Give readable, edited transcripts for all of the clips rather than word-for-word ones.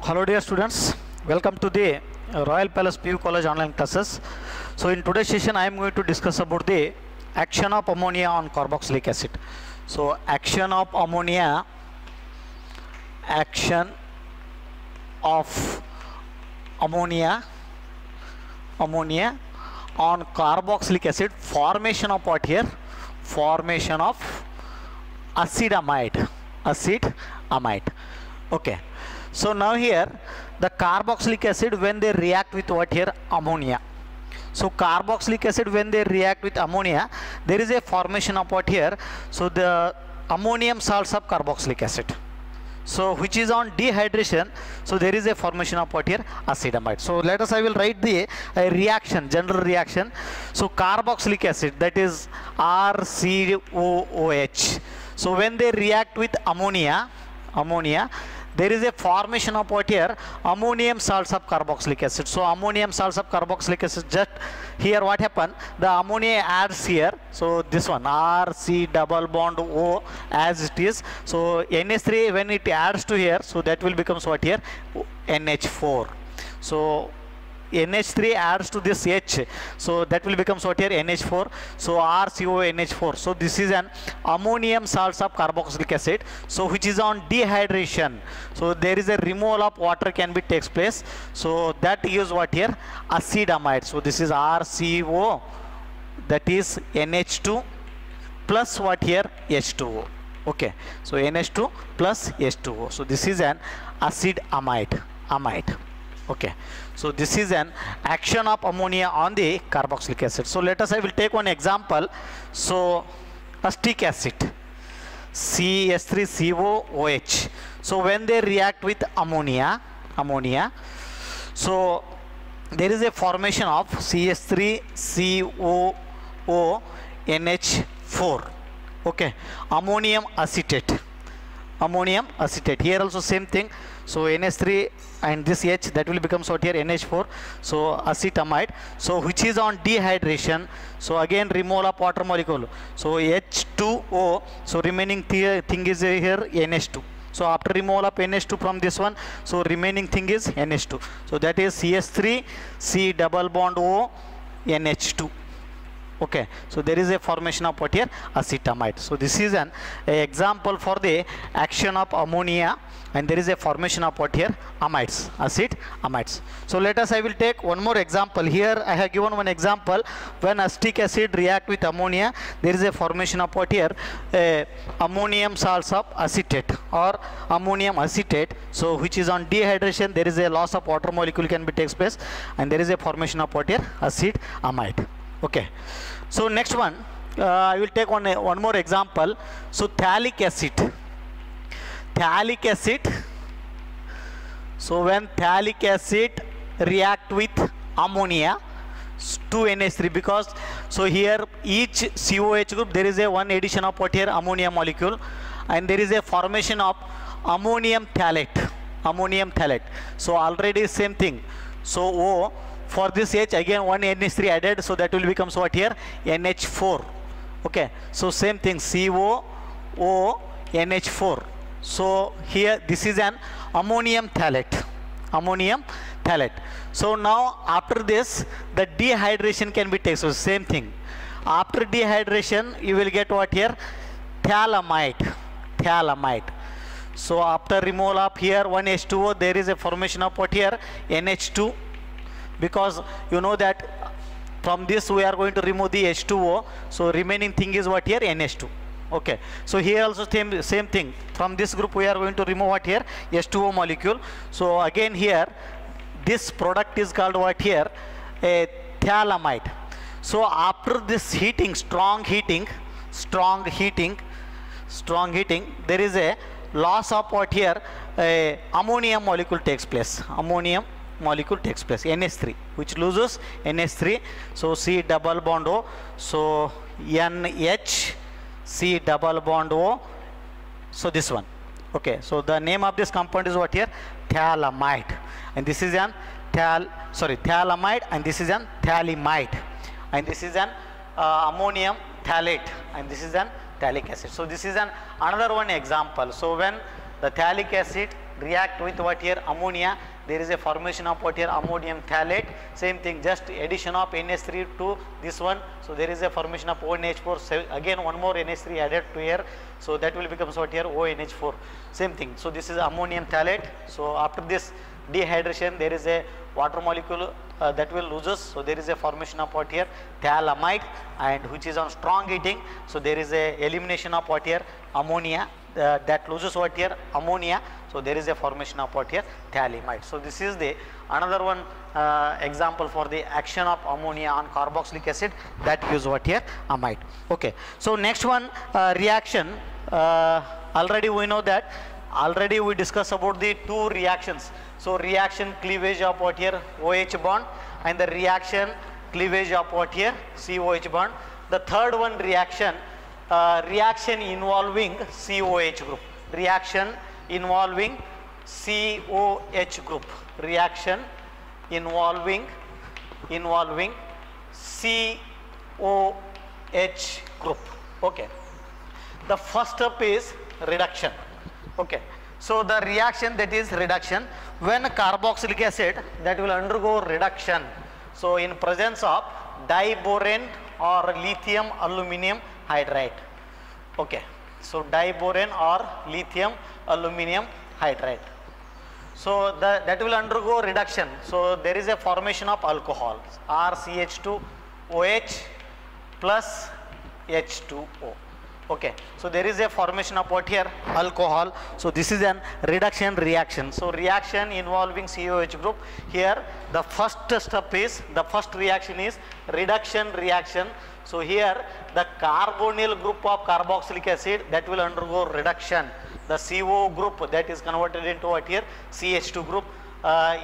Hello dear students, welcome to the Royal Palace PU College online classes. So in today's session I am going to discuss about the action of ammonia on carboxylic acid. So action of ammonia on carboxylic acid, formation of what here? Formation of acid amide. Okay. So now here the carboxylic acid, when they react with what here? Ammonia. So carboxylic acid, when they react with ammonia, there is a formation of what here? So the ammonium salts of carboxylic acid. So which is on dehydration, so there is a formation of what here? Acetamide. So let us, I will write the reaction, general reaction. So carboxylic acid, that is RCOOH. So when they react with ammonia, there is a formation of what here? Ammonium salts of carboxylic acid. So ammonium salts of carboxylic acid, just here what happened? The ammonia adds here. So this one RC double bond O as it is. So NH3 when it adds to here, so that will become what here? NH4. So NH3 adds to this H, so that will become what here? NH4. So RCONH4. So this is an ammonium salts of carboxylic acid, so which is on dehydration. So there is a removal of water can be takes place. So that is what here? Acetamide. So this is RCO, that is NH2 plus what here? H2O. Okay. So NH2 plus H2O. So this is an acid amide. Okay, so this is an action of ammonia on the carboxylic acid. So let us, I will take one example. So acetic acid, CH3COOH. So when they react with ammonia, so there is a formation of CH3COONH4. Okay, ammonium acetate. Here also same thing. So NH3 and this H, that will become what here? NH4. So acetamide. So which is on dehydration. So again removal of water molecule. So H2O. So remaining thing is here NH2. So after removal of NH2 from this one, so remaining thing is NH2. So that is CH3 C double bond O NH2. Okay, so there is a formation of what here? Acetamide. So this is an example for the action of ammonia, and there is a formation of what here? Amides, acid amides. So let us, I will take one more example. Here I have given one example. When acetic acid react with ammonia, there is a formation of what here? Ammonium salts of acetate or ammonium acetate. So which is on dehydration, there is a loss of water molecule can be takes place, and there is a formation of what here? Acid amide. Okay, so next one, I will take one more example. So phthalic acid. So when phthalic acid react with ammonia, 2NH3, because so here each COH group there is a one addition of what here? Ammonia molecule, and there is a formation of ammonium phthalate. So already same thing. So O, for this H again one NH3 added, so that will become what here? NH4. Okay, so same thing, COONH4. So here this is an ammonium phthalate. So now after this the dehydration can be taken. So same thing, after dehydration you will get what here? Phthalamide. So after removal of here one H2O, there is a formation of what here? NH2, because you know that from this we are going to remove the H2O, so remaining thing is what here? NH2. Okay, so here also same thing, from this group we are going to remove what here? H2O molecule. So again here this product is called what here? A phthalamide. So after this heating, strong heating, there is a loss of what here? Ammonium molecule takes place. NH3, which loses NH3. So C double bond O. So NH C double bond O. So this one. Okay, so the name of this compound is what here? Phthalamide. And this is an phthalamide, and this is an phthalimide, and this is an ammonium phthalate, and this is an phthalic acid. So this is another one example. So when the phthalic acid react with what here, ammonia, there is a formation of what here, ammonium phthalate. Same thing, just addition of NH3 to this one, so there is a formation of ONH4. So again one more NH3 added to here, so that will become what here, ONH4. Same thing, so this is ammonium phthalate. So after this dehydration, there is a water molecule that will loses, so there is a formation of what here, phthalamide, and which is on strong heating, so there is a elimination of what here, ammonia, that loses what here, ammonia, so there is a formation of what here, phthalimide. So this is the another one example for the action of ammonia on carboxylic acid, that gives what here, amide. Okay, so next one reaction, already we know that, already we discussed about the two reactions. So reaction cleavage of what here, OH bond, and the reaction cleavage of what here, COH bond. The third one reaction, reaction involving COH group, reaction involving COH group, reaction involving COH group. Okay, the first step is reduction. Okay, so the reaction, that is reduction, when carboxylic acid that will undergo reduction, so in presence of diborane or lithium aluminum hydride. Okay, so diborane or lithium aluminum hydride, so that will undergo reduction, so there is a formation of alcohol, RCH2OH plus H2O. Okay, so there is a formation of what here, alcohol, so this is an reduction reaction. So reaction involving COH group, here the first step is, the first reaction is reduction reaction. So here the carbonyl group of carboxylic acid that will undergo reduction, the CO group that is converted into what here, CH2 group,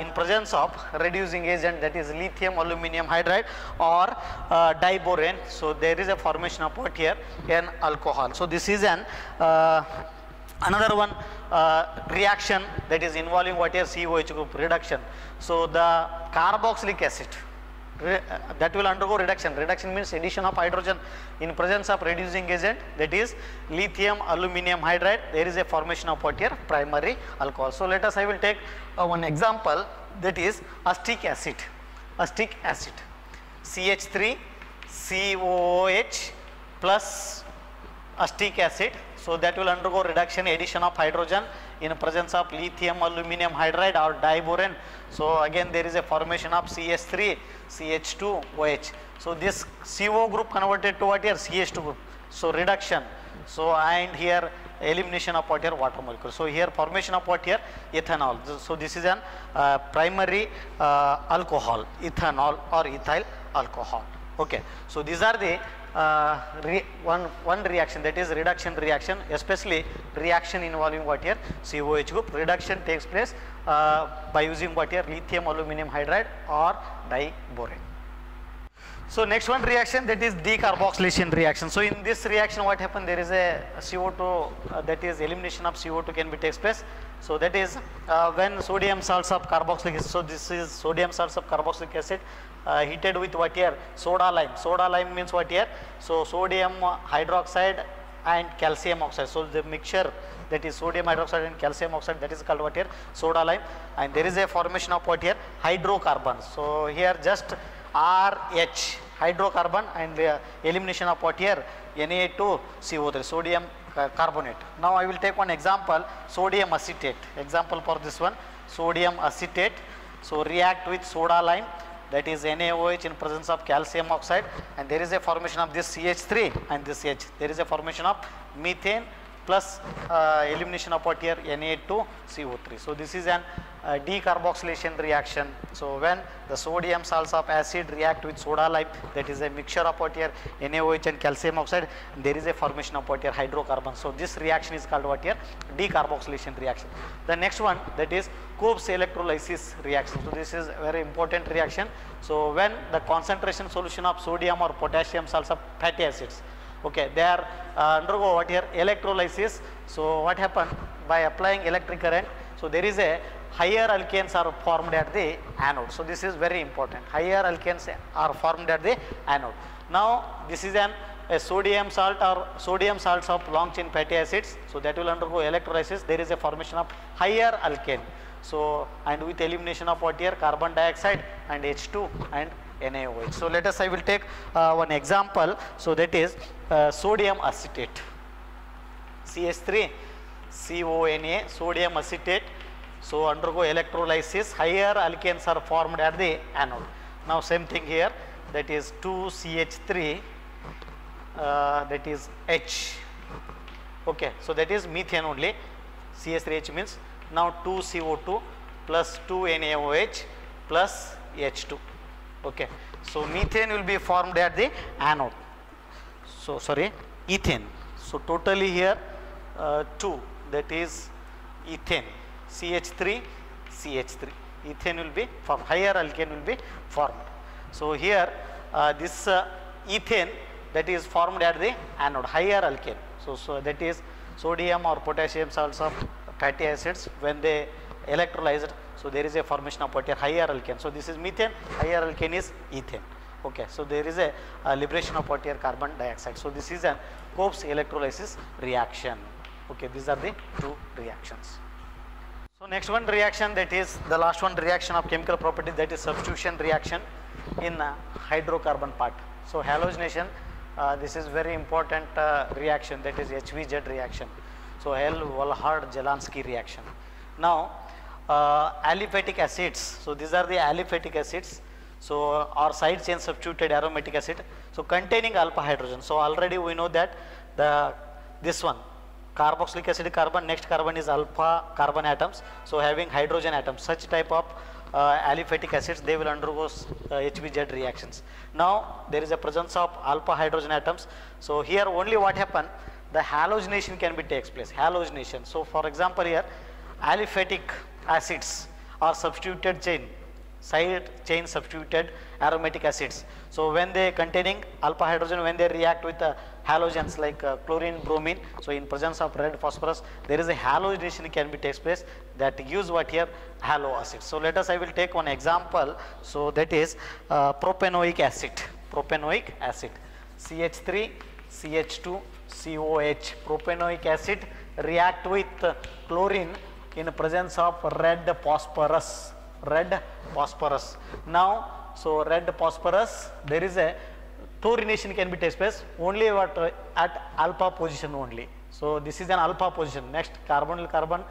in presence of reducing agent, that is lithium aluminum hydride or diborane. So there is a formation of what here, an alcohol. So this is an another one reaction that is involving what here, COH group, reduction. So the carboxylic acid that will undergo reduction. Reduction means addition of hydrogen in presence of reducing agent, that is lithium aluminum hydride. There is a formation of what here, primary alcohol. So let us, I will take one example, that is acetic acid. Acetic acid, CH3 COOH plus acetic acid. So that will undergo reduction, addition of hydrogen in presence of lithium aluminum hydride or diborane. So again there is a formation of CH3 CH2OH. So this CO group converted to what here, CH2 group. So reduction. So and here elimination of what here, water molecule. So here formation of what here, ethanol. So this is an primary alcohol, ethanol or ethyl alcohol. Okay, so these are the one reaction, that is reduction reaction, especially reaction involving what here, COH group. Reduction takes place by using what here, lithium aluminum hydride or diborane. So next one reaction, that is decarboxylation reaction. So in this reaction what happened, there is a CO2, that is elimination of CO2 can be takes place. So that is when sodium salts of carboxylic acid, so this is sodium salts of carboxylic acid heated with what here, soda lime. Soda lime means what here, so sodium hydroxide and calcium oxide. So the mixture, that is sodium hydroxide and calcium oxide, that is called what here, soda lime, and there is a formation of what here, hydrocarbons. So here just RH, hydrocarbon, and elimination of what here, Na2CO3, sodium carbonate. Now I will take one example, sodium acetate. Example for this one, sodium acetate. So react with soda lime, that is NaOH in presence of calcium oxide, and there is a formation of this CH3 and this H. There is a formation of methane plus elimination of what here, Na2CO3. So this is an decarboxylation reaction. So when the sodium salts of acid react with soda lime, that is a mixture of what here, NaOH and calcium oxide, and there is a formation of what here, hydrocarbon. So this reaction is called what here, decarboxylation reaction. The next one, that is Cobb's electrolysis reaction. So this is a very important reaction. So when the concentration solution of sodium or potassium salts of fatty acids, okay, they are undergo what here, electrolysis. So what happened, by applying electric current, so there is a higher alkanes are formed at the anode. So this is very important, higher alkanes are formed at the anode. Now this is an a sodium salt or sodium salts of long chain fatty acids, so that will undergo electrolysis, there is a formation of higher alkane. So, and with elimination of what here, carbon dioxide and H2 and NaOH. So, let us, I will take one example. So, that is sodium acetate, CH3 CONA, sodium acetate. So, undergo electrolysis, higher alkanes are formed at the anode. Now, same thing here, that is 2CH3, that is H. Okay, so that is methane only. CH3H means now 2CO2 plus 2NaOH plus H2. Okay, so methane will be formed at the anode. So sorry, ethane. So totally here 2, that is ethane, CH3 CH3. Ethane will be formed, higher alkane will be formed. So here this ethane, that is formed at the anode, higher alkane. So that is sodium or potassium salts of fatty acids when they electrolyzed. So there is a formation of what here, higher alkane. So this is methane, higher alkane is ethane. Okay, so there is a liberation of what here, carbon dioxide. So this is a Cope's electrolysis reaction. Okay, these are the two reactions. So next one reaction, that is the last one reaction of chemical property, that is substitution reaction in hydrocarbon part. So halogenation, this is very important reaction, that is HVZ reaction. So Hell-Wohlhard-Jalanski reaction. Now aliphatic acids, so these are the aliphatic acids, so or side chain substituted aromatic acid, so containing alpha hydrogen. So already we know that this one carboxylic acid carbon, next carbon is alpha carbon atoms, so having hydrogen atoms, such type of aliphatic acids, they will undergo HVZ reactions. Now there is a presence of alpha hydrogen atoms. So here only what happen, the halogenation can be takes place, halogenation. So for example here, aliphatic acids are substituted chain, side chain substituted aromatic acids. So when they containing alpha hydrogen, when they react with halogens like chlorine, bromine, so in presence of red phosphorus, there is a halogenation can be takes place, that use what here, halo acid. So let us, I will take one example. So that is propanoic acid, CH3 CH2 COH. Propanoic acid react with chlorine in presence of red phosphorus. Now, so red phosphorus, there is a chlorination can be takes place only at alpha position only. So this is an alpha position. Next carbonyl carbon,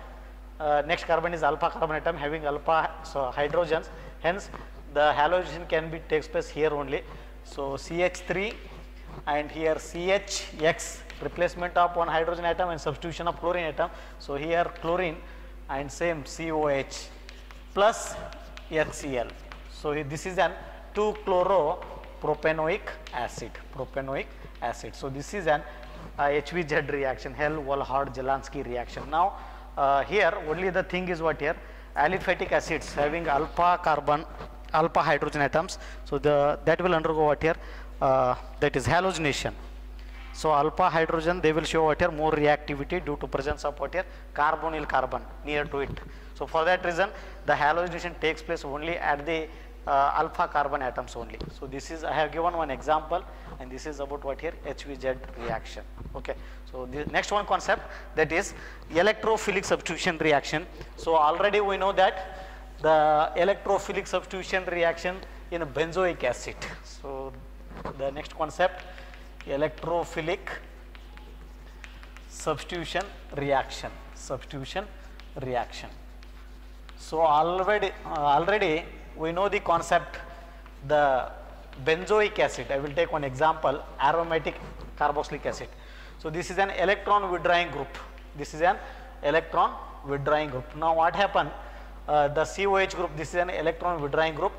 next carbon is alpha carbon atom having alpha hydrogens. Hence the halogenation can be takes place here only. So CH3 and here CHX, replacement of one hydrogen atom and substitution of chlorine atom. So here chlorine and same COH plus HCl. So this is an 2-chloropropanoic acid, So this is an HVZ reaction, Hell-Wohlhard-Jalanski reaction. Now here only the thing is what here, aliphatic acids having alpha carbon, alpha hydrogen atoms. So that will undergo what here, that is halogenation. So alpha hydrogen, they will show what here, more reactivity due to presence of what here, carbonyl carbon near to it. So for that reason, the halogenation takes place only at the alpha carbon atoms only. So this is, I have given one example, and this is about what here, HVZ reaction. Okay. So the next one concept, that is electrophilic substitution reaction. So already we know that the electrophilic substitution reaction in benzoic acid. So the next concept, electrophilic substitution reaction. So already we know the concept, the benzoic acid. I will take one example, aromatic carboxylic acid. So this is an electron withdrawing group. Now what happened? The COH group, this is an electron withdrawing group.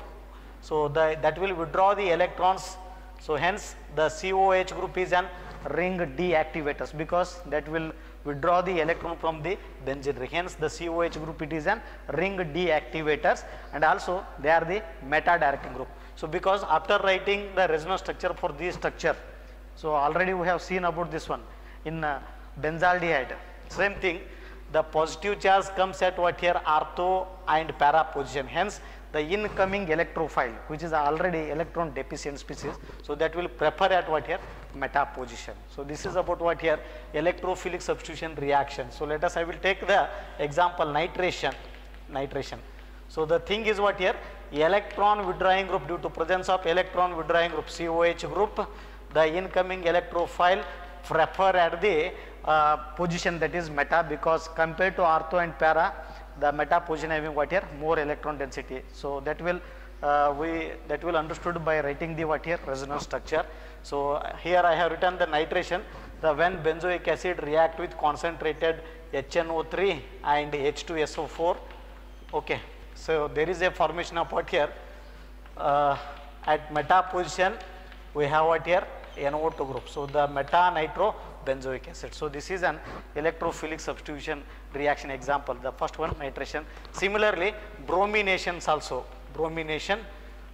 So that will withdraw the electrons. So hence the COH group is an ring deactivators, because that will withdraw the electron from the benzene ring. Hence the COH group, it is an ring deactivators, and also they are the meta directing group. So because after writing the resonance structure for this structure, so already we have seen about this one in benzaldehyde. Same thing, the positive charge comes at what here, ortho and para position. Hence, the incoming electrophile, which is already electron deficient species, so that will prefer at what here, meta position. So this is about what here, electrophilic substitution reaction. So let us, I will take the example nitration. So the thing is what here, electron withdrawing group, due to presence of electron withdrawing group, COH group, the incoming electrophile prefer at the position that is meta, because compared to ortho and para, the meta position having what here, more electron density. So that will understood by writing the what here, resonance structure. So here I have written the nitration, the when benzoic acid react with concentrated HNO3 and H2SO4. Okay, so there is a formation of what here, at meta position we have what here, NO2 group. So the meta nitro benzoic acid. So this is an electrophilic substitution reaction example. The first one, nitration. Similarly, bromination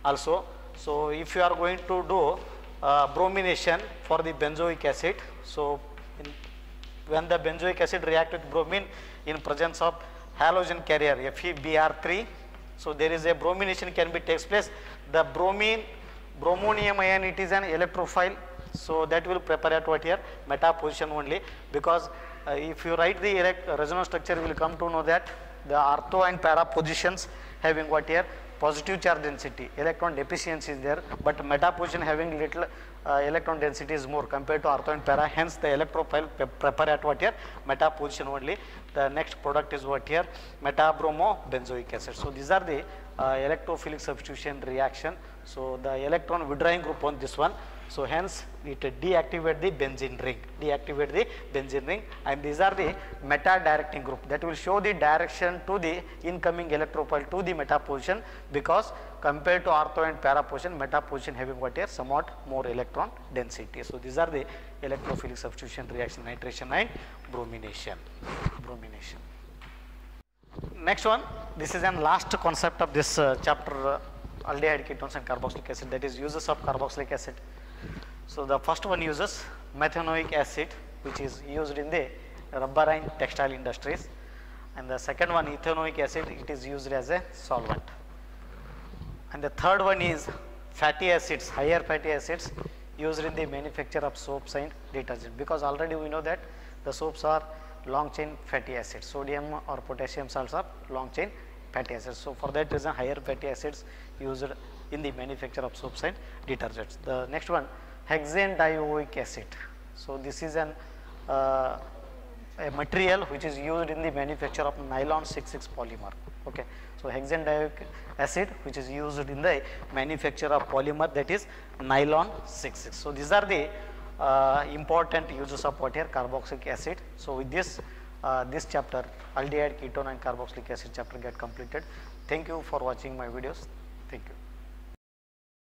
also. So if you are going to do bromination for the benzoic acid, so when the benzoic acid react with bromine in presence of halogen carrier FeBr3, so there is a bromination can be takes place. The bromonium ion, it is an electrophile, so that will prepare at what here, meta position only, because if you write the resonance structure, you will come to know that the ortho and para positions having what here, positive charge density, electron deficiency is there, but meta position having little electron density is more compared to ortho and para, hence the electrophile prepare at what here, meta position only. The next product is what here, metabromo benzoic acid. So these are the electrophilic substitution reaction. So the electron withdrawing group on this one, so hence it deactivate the benzene ring, and these are the meta directing group that will show the direction to the incoming electrophile to the meta position, because compared to ortho and para position, meta position having what here, somewhat more electron density. So these are the electrophilic substitution reaction, nitration and bromination. Next one, this is an last concept of this chapter, aldehyde ketones and carboxylic acid, that is uses of carboxylic acid. So the first one uses methanoic acid, which is used in the rubber and textile industries, and the second one, ethanoic acid, it is used as a solvent, and the third one is fatty acids, higher fatty acids used in the manufacture of soaps and detergent, because already we know that the soaps are long chain fatty acids, sodium or potassium salts are long chain fatty acids. So for that reason, higher fatty acids used in the manufacture of soaps and detergents. The next one, hexane dioic acid. So this is an a material which is used in the manufacture of nylon 6,6 polymer. Okay, so hexane dioic acid which is used in the manufacture of polymer, that is nylon 6,6. So these are the important uses of what here, carboxylic acid. So with this this chapter, aldehyde ketone and carboxylic acid chapter get completed. Thank you for watching my videos. Thank you.